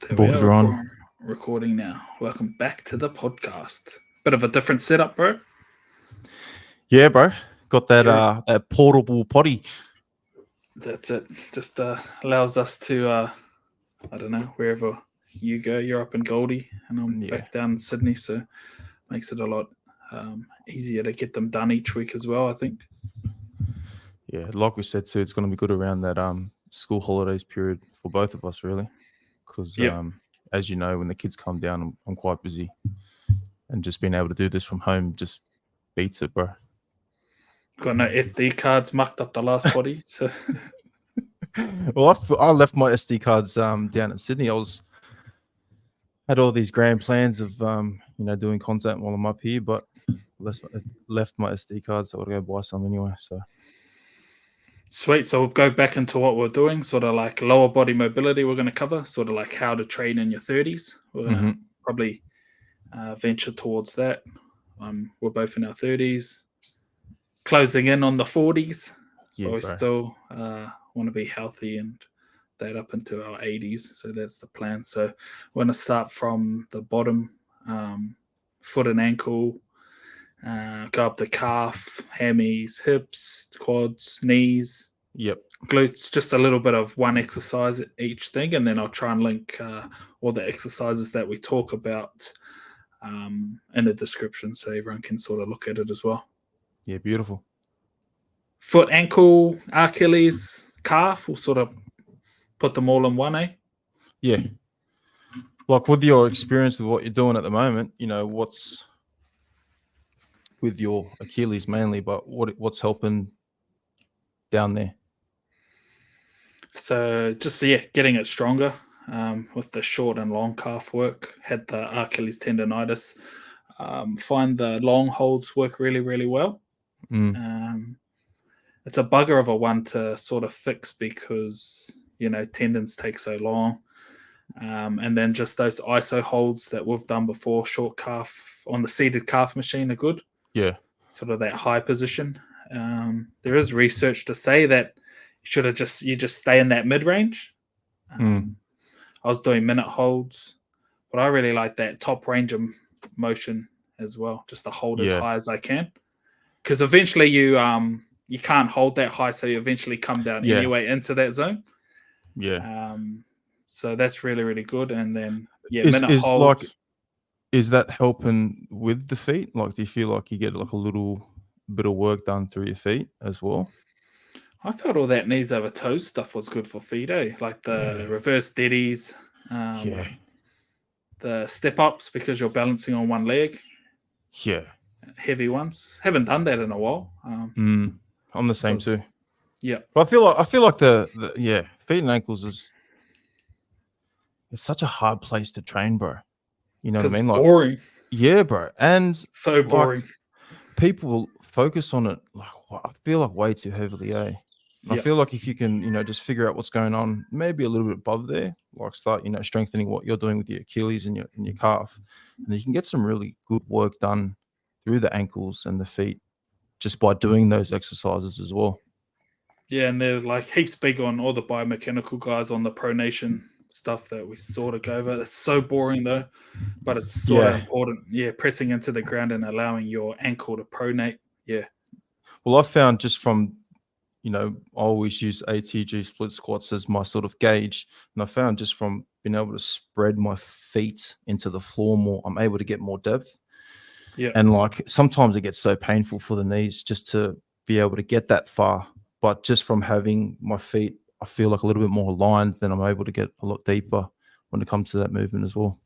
There we Boys are are on. recording now. Welcome back to the podcast. Bit of a different setup, bro. Yeah, bro. Got that You're, that portable potty. that's it. Just allows us to, I don't know, wherever you go. You're up in Goldie, and I'm Yeah. back down in Sydney, so makes it a lot easier to get them done each week as well, I think. Yeah, like we said too, it's gonna be good around that school holidays period for both of us really. Because Yep. as you know, when the kids come down, I'm quite busy. And just being able to do this from home just beats it, bro. Got no SD cards mucked up the last body, so Well, I left my SD cards down in Sydney. Had all these grand plans of doing content while I'm up here, but left my SD cards, so I gotta go buy some anyway. So sweet. So we'll go back into what we're doing, sort of like lower body mobility. We're going to cover sort of like how to train in your 30s. We're going to probably venture towards that. We're both in our 30s, closing in on the 40s, yeah, but we bro. still want to be healthy and that up into our 80s. So that's the plan. So we're going to start from the bottom, foot and ankle, go up to calf, hammies, hips, quads, knees, Yep. glutes, just a little bit of one exercise at each thing, and then I'll try and link all the exercises that we talk about in the description so everyone can sort of look at it as well. Yeah, beautiful. Foot, ankle, Achilles, calf, we'll sort of put them all in one, eh? Yeah. Like with your experience with what you're doing at the moment, what's with your Achilles mainly, but what's helping down there? So just getting it stronger with the short and long calf work. Had the Achilles tendonitis. Find the long holds work really, really well. It's a bugger of a one to sort of fix because tendons take so long. And then just those ISO holds that we've done before, short calf on the seated calf machine are good. Yeah. Sort of that high position. There is research to say that you just stay in that mid range. I was doing minute holds, but I really like that top range of motion as well, just to hold as high as I can. Because eventually you can't hold that high, so you eventually come down anyway into that zone. Yeah. So that's really, really good. And then minute holds. Is that helping with the feet? Like, do you feel like you get like a little bit of work done through your feet as well? I thought all that knees over toes stuff was good for feet, like the reverse deadies, the step ups because you're balancing on one leg. Yeah. Heavy ones. Haven't done that in a while. I'm the same too. Yeah. But I feel like the feet and ankles it's such a hard place to train, bro. You know what I mean? Like boring. Yeah, bro. And so boring. People focus on it like I feel like way too heavily, eh? I feel like if you can, just figure out what's going on, maybe a little bit above there, like start, strengthening what you're doing with your Achilles and your calf, and then you can get some really good work done through the ankles and the feet just by doing those exercises as well. Yeah, and they're like heaps big on all the biomechanical guys on the pronation stuff that we sort of go over. It's so boring though, but it's sort of important. Yeah, pressing into the ground and allowing your ankle to pronate. Yeah. Well, I've found just from I always use ATG split squats as my sort of gauge. And I found just from being able to spread my feet into the floor more, I'm able to get more depth. Yeah. And like sometimes it gets so painful for the knees just to be able to get that far. But just from having my feet, I feel like a little bit more aligned, then I'm able to get a lot deeper when it comes to that movement as well.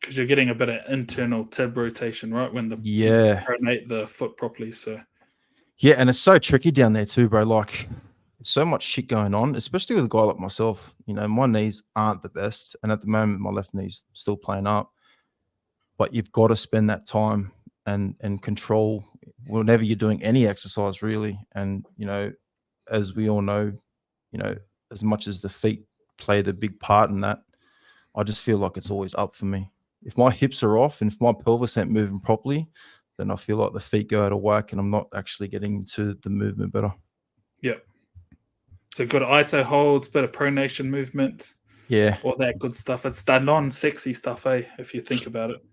Because you're getting a bit of internal tib rotation, right? When you pronate the foot properly. So yeah, and it's so tricky down there too, bro. Like, so much shit going on, especially with a guy like myself. My knees aren't the best, and at the moment, my left knee's still playing up. But you've got to spend that time and control whenever you're doing any exercise, really. And as we all know, as much as the feet played a big part in that, I just feel like it's always up for me. If my hips are off and if my pelvis ain't moving properly, then I feel like the feet go out of whack and I'm not actually getting into the movement better. Yeah. So good ISO holds, bit of pronation movement. Yeah. all that good stuff. It's the non-sexy stuff, eh? If you think about it,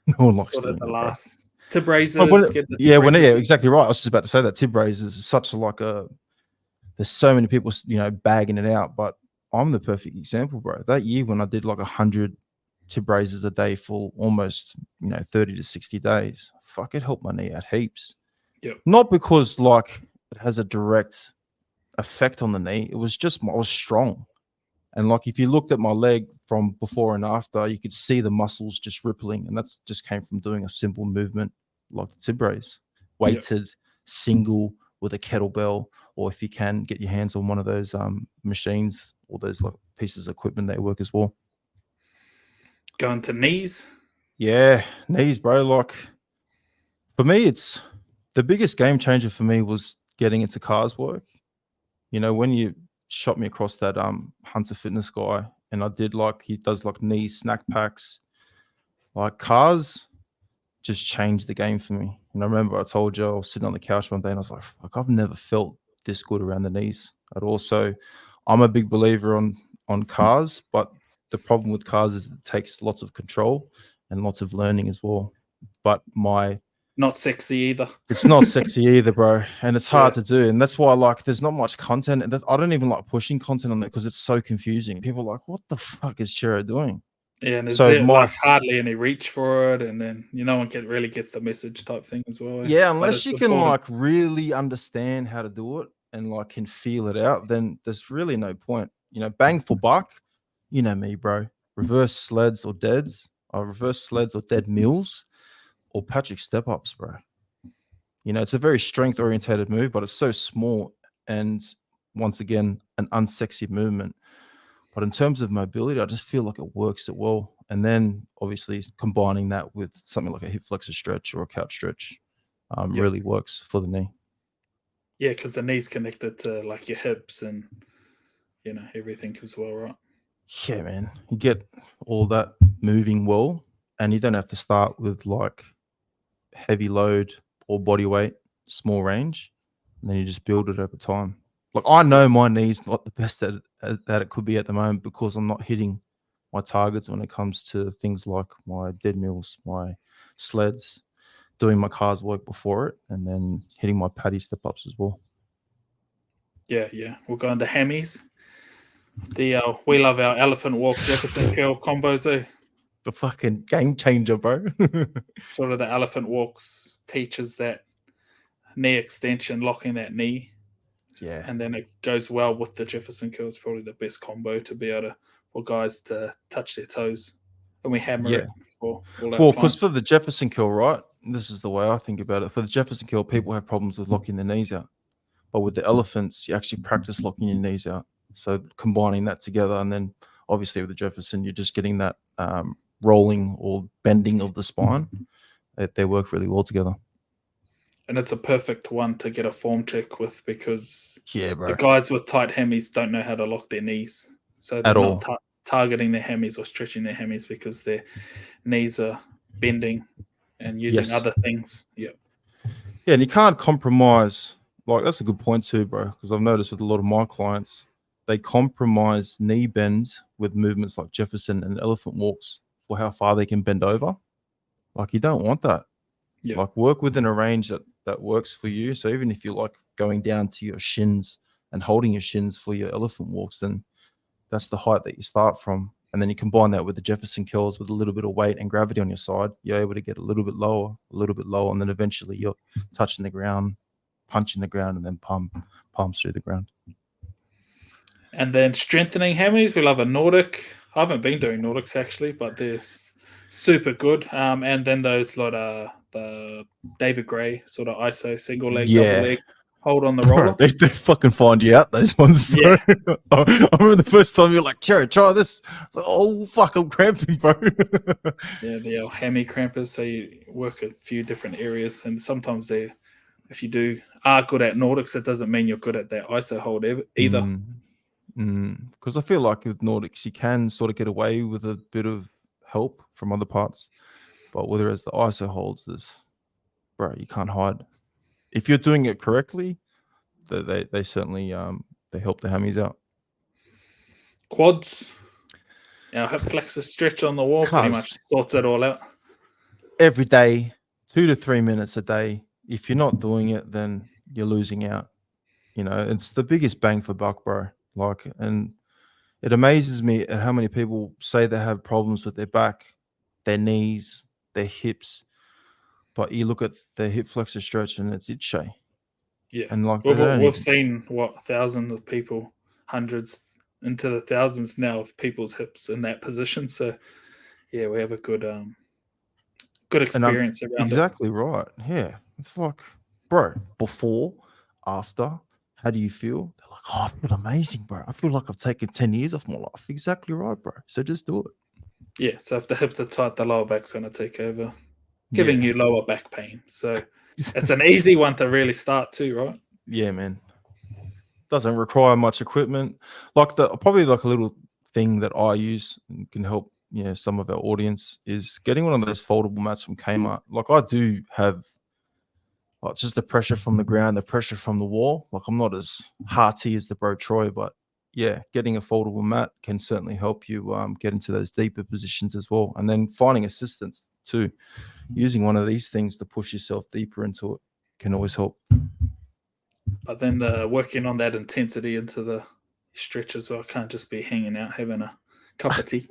No one likes sort of doing the that, bro. last tib raisers. Get the tib Yeah, raisers in. exactly right. I was just about to say that tib raisers is such a there's so many people, bagging it out, but I'm the perfect example, bro. That year when I did like 100 tib raises a day for almost 30 to 60 days, fuck, it helped my knee out heaps. Yep. Not because like it has a direct effect on the knee. It was just I was strong. And like if you looked at my leg from before and after, you could see the muscles just rippling. And that's just came from doing a simple movement like the tib raise, weighted, single with a kettlebell, or if you can get your hands on one of those machines or those like pieces of equipment that work as well. Going to knees. Yeah, knees, bro. Like for me, it's the biggest game changer for me was getting into cars work. When you shot me across that Hunter Fitness guy, and I did he does like knee snack packs, like cars just changed the game for me. And I remember I told you I was sitting on the couch one day and I was like, fuck, I've never felt this good around the knees at all. So I'm a big believer on cars, but the problem with cars is it takes lots of control and lots of learning as well. But not sexy either. It's not sexy either, bro, and it's hard to do, and that's why there's not much content. And I don't even like pushing content on it because it's so confusing. People are like, "What the fuck is Chiro doing?" Yeah, and there's hardly any reach for it, and then no one really gets the message type thing as well. Yeah, unless you can really understand how to do it and can feel it out, then there's really no point. Bang for buck. You know me, bro. Reverse sleds or deads, or reverse sleds or dead mills, or Patrick step ups, bro. It's a very strength orientated move, but it's so small and once again, an unsexy movement. But in terms of mobility, I just feel like it works it well. And then obviously combining that with something like a hip flexor stretch or a couch stretch really works for the knee. Yeah, because the knee's connected to your hips and everything as well, right? Yeah, man. You get all that moving well, and you don't have to start with heavy load or body weight, small range, and then you just build it over time. I know my knee's not the best that it could be at the moment because I'm not hitting my targets when it comes to things like my dead mills, my sleds, doing my cars work before it, and then hitting my paddy step ups as well. Yeah. We'll go into hammies. We love our elephant walk Jefferson curl combos, eh? The fucking game changer, bro. Sort of the elephant walks teaches that knee extension, locking that knee. Yeah. And then it goes well with the Jefferson curl. It's probably the best combo to be able for guys to touch their toes. And we hammer it for all our Well, because clients. for the Jefferson curl, right? This is the way I think about it. For the Jefferson curl, people have problems with locking their knees out. But with the elephants, you actually practice locking your knees out. So combining that together, and then obviously with the Jefferson, you're just getting that rolling or bending of the spine. They work really well together. And it's a perfect one to get a form check with because bro. The guys with tight hammies don't know how to lock their knees. So they're not targeting their hammies or stretching their hammies because their knees are bending and using other things. Yeah, and you can't compromise. That's a good point too, bro, because I've noticed with a lot of my clients, they compromise knee bends with movements like Jefferson and elephant walks for how far they can bend over. You don't want that. Yeah. Work within a range that works for you. So even if you're going down to your shins and holding your shins for your elephant walks, then that's the height that you start from. And then you combine that with the Jefferson curls with a little bit of weight and gravity on your side. You're able to get a little bit lower, and then eventually you're touching the ground, punching the ground, and then palms through the ground. And then strengthening hammies, we love a Nordic. I haven't been doing Nordics actually, but they're super good. And then those the David Gray sort of ISO single leg, double leg, hold on the roller. They fucking find you out, those ones, bro. Yeah. I remember the first time you're like, Cherry, try this. Like, oh, fuck, I'm cramping, bro. Yeah, the hammy crampers. So you work a few different areas, and sometimes if you are good at Nordics, it doesn't mean you're good at that ISO hold either. Because I feel like with Nordics, you can sort of get away with a bit of help from other parts. But whereas the ISO holds this, bro, you can't hide. If you're doing it correctly, they certainly they help the hammies out. Quads. Our hip flexor stretch on the wall pretty Cuz much sorts it all out. every day, 2 to 3 minutes a day. If you're not doing it, then you're losing out. You know, it's the biggest bang for buck, bro. Like, and it amazes me at how many people say they have problems with their back, their knees, their hips, but you look at their hip flexor stretch and it's itchy. Yeah, And like we've seen thousands of people, hundreds into the thousands now of people's hips in that position. So yeah, we have a good experience around exactly right. Yeah, it's like, bro, before, after, how do you feel? They're like, oh, I feel amazing, bro. I feel like I've taken 10 years off my life. Exactly right, bro. So just do it. Yeah, so if the hips are tight, the lower back's going to take over, giving you lower back pain. So it's an easy one to really start too, right? Yeah, man. Doesn't require much equipment. Like probably like a little thing that I use and can help, you know, some of our audience is getting one of those foldable mats from Kmart. Like I do have like just the pressure from the ground, the pressure from the wall. Like I'm not as hearty as the Bro Troy, but yeah, getting a foldable mat can certainly help you get into those deeper positions as well. And then finding assistance too. Using one of these things to push yourself deeper into it can always help. But then working on that intensity into the stretch as well. Can't just be hanging out having a cup of tea.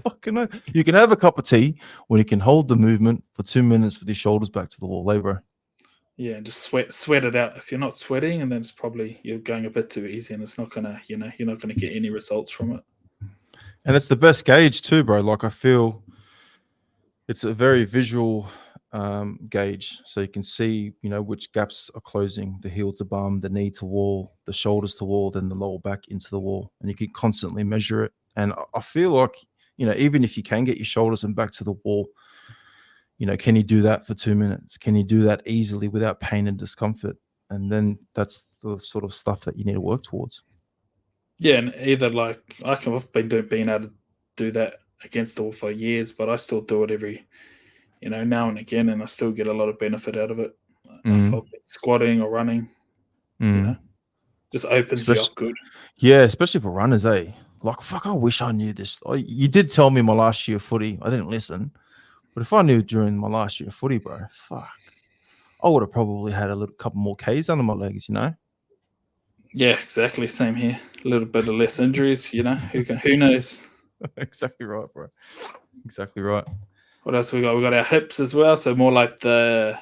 Fucking no. You can have a cup of tea when you can hold the movement for 2 minutes with your shoulders back to the wall, bro. Yeah, and just sweat it out. If you're not sweating, and then it's probably you're going a bit too easy, and it's not gonna, you're not gonna get any results from it. And it's the best gauge too, bro. Like I feel it's a very visual gauge, so you can see, you know, which gaps are closing: the heel to bum, the knee to wall, the shoulders to wall, then the lower back into the wall, and you can constantly measure it. And I feel like, you know, even if you can get your shoulders and back to the wall, you know, can you do that for 2 minutes? Can you do that easily without pain and discomfort? And then that's the sort of stuff that you need to work towards. Yeah, and either like I've been being able to do that against the wall for years, but I still do it every, now and again, and I still get a lot of benefit out of it. If I've been squatting or running, just opens you up good. Yeah, especially for runners, eh? Like, fuck, I wish I knew this. You did tell me my last year of footy. I didn't listen. But if I knew during my last year of footy, bro, fuck, I would have probably had a couple more Ks under my legs, you know? Yeah, exactly. Same here. A little bit of less injuries, who knows? Exactly right, bro. Exactly right. What else we got? We got our hips as well. So more like the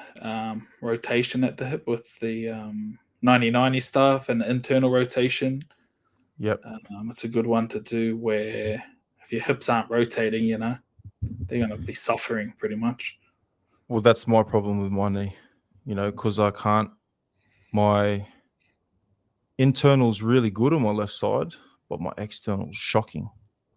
rotation at the hip with the 90-90 stuff and internal rotation. Yep. It's a good one to do where if your hips aren't rotating, they're going to be suffering pretty much. Well, that's my problem with my knee, because I can't. My internal's really good on my left side, but my external's shocking.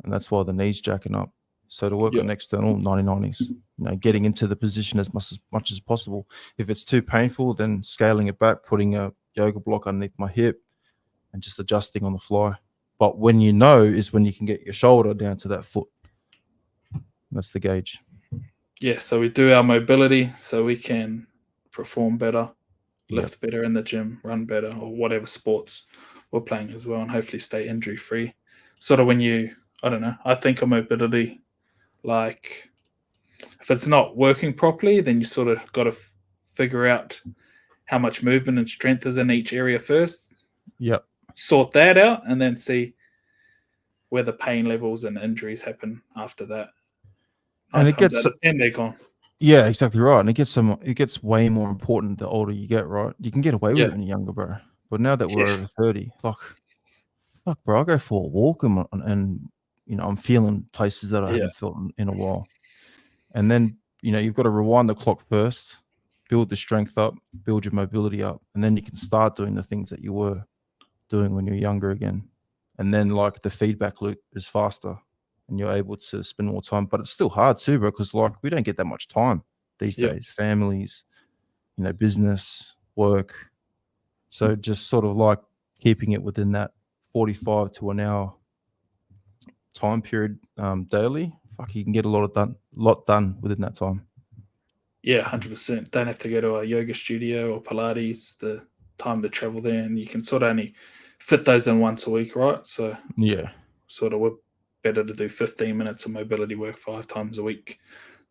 And that's why the knee's jacking up. So to work on external 90-90s, getting into the position as much as possible. If it's too painful, then scaling it back, putting a yoga block underneath my hip and just adjusting on the fly. But when is when you can get your shoulder down to that foot. That's the gauge. Yeah, so we do our mobility so we can perform better, lift better in the gym, run better, or whatever sports we're playing as well, and hopefully stay injury free. Sort of when I think of mobility like if it's not working properly, then you sort of got to figure out how much movement and strength is in each area first. Yep. Sort that out and then see where the pain levels and injuries happen after that. And it gets 10 they're gone. Yeah, exactly right. And it gets way more important the older you get, right? You can get away with it when you're younger, bro. But now that we're over 30, fuck, bro, I go for a walk and I'm feeling places that I haven't felt in a while. And then, you've got to rewind the clock first, build the strength up, build your mobility up, and then you can start doing the things that you were doing when you're younger again. And then like the feedback loop is faster and you're able to spend more time. But it's still hard too, bro, because we don't get that much time these days. Families, business, work. So just sort of like keeping it within that 45 to an hour time period daily. Fuck, you can get a lot done within that time. Yeah, 100%. Don't have to go to a yoga studio or Pilates, the time to travel there, and you can sort of only fit those in once a week, right? So yeah, sort of we're better to do 15 minutes of mobility work 5 times a week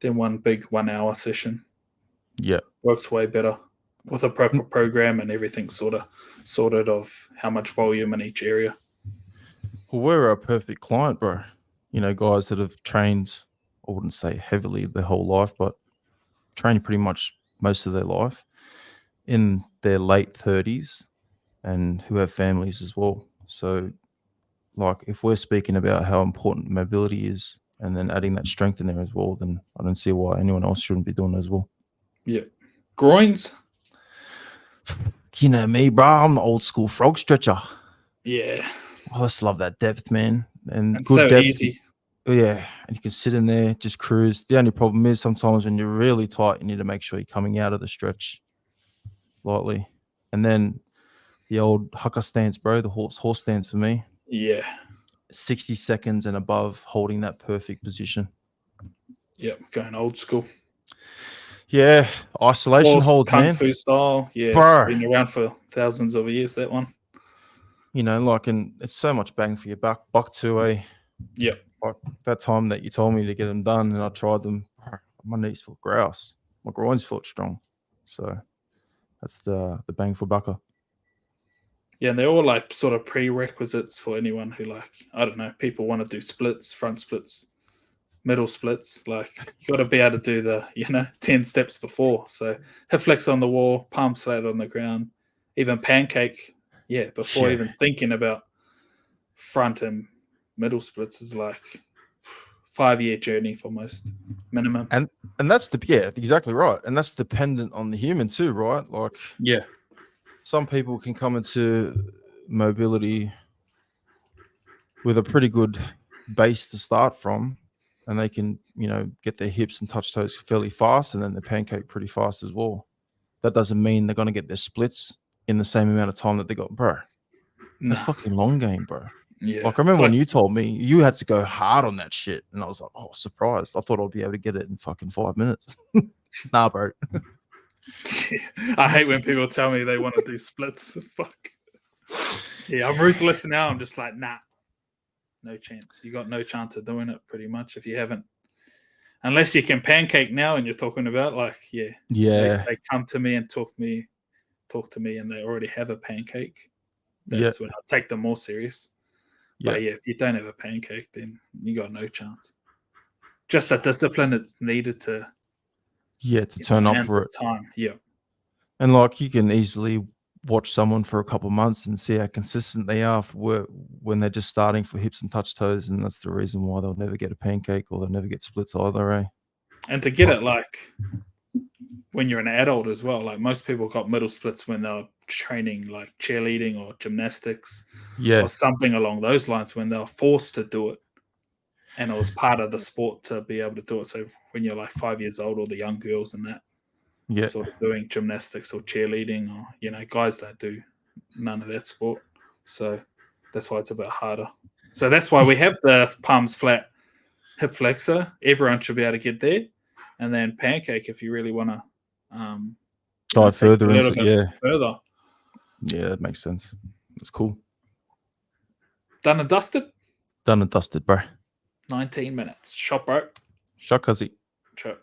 than one big 1 hour session. Yeah. Works way better with a proper program and everything sorted of how much volume in each area. Well, we're a perfect client, bro. You know, guys that have trained, I wouldn't say heavily their whole life, but trained pretty much most of their life in their late 30s and who have families as well. So, like, if we're speaking about how important mobility is and then adding that strength in there as well, then I don't see why anyone else shouldn't be doing it as well. Yeah. Groins? You know me, bro. I'm the old school frog stretcher. Yeah. I just love that depth, man. And It's good so depth. easy. Yeah, and you can sit in there, just cruise. The only problem is sometimes when you're really tight, you need to make sure you're coming out of the stretch lightly. And then the old haka stance, bro, the horse stance for me, Yeah. 60 seconds and above, holding that perfect position. Yep. Going old school. Yeah, isolation Horse holds, Kung man. Fu style. Yeah. Bro. It's been around for thousands of years, that one. You know, like, and it's so much bang for your buck. Buck to a. Yep. Like that time that you told me to get them done and I tried them, my knees felt grouse. My groins felt strong. So that's the bang for bucker. Yeah, and they're all like sort of prerequisites for anyone who, like, I don't know, people want to do splits, front splits, middle splits. Like, you got to be able to do the 10 steps before. So hip flex on the wall, palms flat on the ground, even pancake. Yeah, before even thinking about front and middle splits is like 5-year journey for most minimum. And that's exactly right. And that's dependent on the human too, right? Like, yeah, some people can come into mobility with a pretty good base to start from, and they can, get their hips and touch toes fairly fast, and then the pancake pretty fast as well. That doesn't mean they're going to get their splits in the same amount of time that they got, bro. That's fucking long game, bro. Yeah. Like, I remember when you told me you had to go hard on that shit, and I was like, oh, surprised. I thought I'd be able to get it in fucking 5 minutes. Nah, bro. I hate when people tell me they want to do splits. Fuck. Yeah, I'm ruthless now. I'm just like, nah, no chance. You got no chance of doing it, pretty much, if you haven't. Unless you can pancake now, and you're talking about, like, yeah, they come to me and talk to me, and they already have a pancake. That's when I take them more serious. But yeah, if you don't have a pancake, then you got no chance. Just the discipline that's needed to turn up for it. Time. Yeah. And like, you can easily watch someone for a couple of months and see how consistent they are when they're just starting for hips and touch toes, and that's the reason why they'll never get a pancake or they'll never get splits either, eh? And to get it, like, when you're an adult as well, like, most people got middle splits when they're training, like cheerleading or gymnastics, or something along those lines, when they're forced to do it, and it was part of the sport to be able to do it. So when you're like 5 years old, or the young girls and that, sort of doing gymnastics or cheerleading, or guys don't do none of that sport, so that's why it's a bit harder. So that's why we have the palms flat hip flexor. Everyone should be able to get there, and then pancake if you really want to dive further into further. Yeah, that makes sense. That's cool. Done and dusted. Done and dusted, bro. 19 minutes. Shot, bro. Shot, cuzzy. Shot.